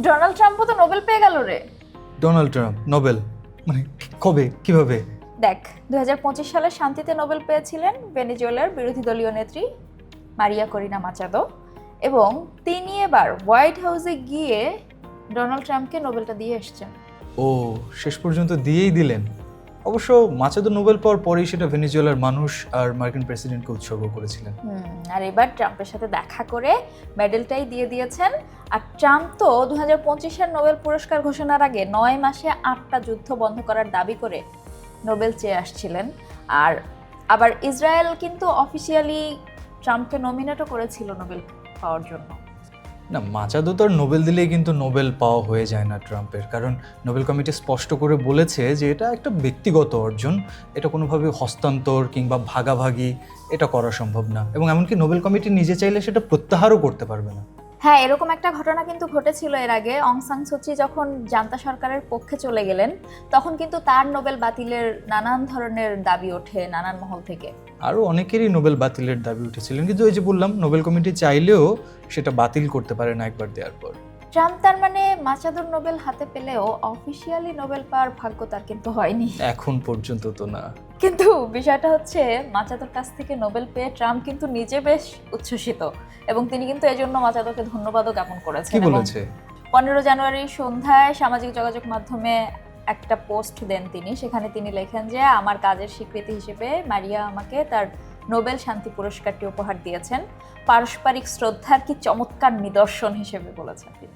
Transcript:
Donald ট্রাম্পও তো Nobel পেয়ে গেল রে। ডোনাল্ড ট্রাম্প নোবেল মানে কবে কিভাবে? দেখ, 2025 সালে শান্তিতে নোবেল পেয়েছিলেন ভেনেজুয়েলার বিরোধী দলীয় নেত্রী মারিয়া করিনা মাচাদো, এবং তিনি এবার হোয়াইট হাউসে গিয়ে ডোনাল্ড ট্রাম্পকে নোবেলটা দিয়ে এসেছেন। ও, শেষ পর্যন্ত দিয়েই দিলেন। অবশ্য মাচাদো নোবেল পাওয়ার পরেই সেটা ভেনেজুয়েলার মানুষ আর মার্কিন প্রেসিডেন্টকে উৎসর্গ করেছিলেন। আর এবার ট্রাম্পের সাথে দেখা করে মেডেলটাই দিয়ে দিয়েছেন। আর ট্রাম্প তো 2025-এর নোবেল পুরস্কার ঘোষণার আগে 9 মাসে 8টা যুদ্ধ বন্ধ করার দাবি করে নোবেল চেয়ে আসছিলেন। আর আবার ইসরায়েল কিন্তু অফিসিয়ালি ট্রাম্পকে নমিনেটও করেছিল নোবেল পাওয়ার জন্য। না, মাচাদো তো আর নোবেল দিলেই কিন্তু নোবেল পাওয়া হয়ে যায় না ট্রাম্পের, কারণ নোবেল কমিটি স্পষ্ট করে বলেছে যে এটা একটা ব্যক্তিগত অর্জন, এটা কোনোভাবে হস্তান্তর কিংবা ভাগাভাগি এটা করা সম্ভব না, এবং এমনকি নোবেল কমিটি নিজে চাইলে সেটা প্রত্যাহারও করতে পারবে না। হ্যাঁ, এরকম একটা ঘটনা কিন্তু ঘটেছিল এর আগে। অং সান সুচি যখন জান্তা সরকারের পক্ষে চলে গেলেন, তখন কিন্তু তার নোবেল বাতিলের নানান ধরনের দাবি ওঠে নানান মহল থেকে। আরও অনেকেরই নোবেল বাতিলের দাবি উঠেছিলেন, কিন্তু ওই যে বললাম নোবেল কমিটি চাইলেও সেটা বাতিল করতে পারে না একবার দেওয়ার পর। ট্রাম্প তার মানে মাচাদোর নোবেল হাতে পেলেও অফিসিয়ালি নোবেল পাওয়ার ভাগ্য তার কিন্তু হয়নি এখন পর্যন্ত তো না। কিন্তু বিষয়টা হচ্ছে, মাচাদোর কাছ থেকে নোবেল পেয়ে ট্রাম্প কিন্তু নিজে বেশ উচ্ছ্বসিত, এবং তিনি কিন্তু এজন্য মাচাদোকে ধন্যবাদও জ্ঞাপন করেছেন। কি বলেছে? 15 জানুয়ারি সন্ধ্যায় সামাজিক যোগাযোগ মাধ্যমে একটা পোস্ট দেন তিনি। সেখানে তিনি লেখেন যে, আমার কাজের স্বীকৃতি হিসেবে মারিয়া আমাকে তার নোবেল শান্তি পুরস্কারটি উপহার দিয়েছেন। পারস্পরিক শ্রদ্ধার কি চমৎকার নিদর্শন হিসেবে বলেছেন তিনি।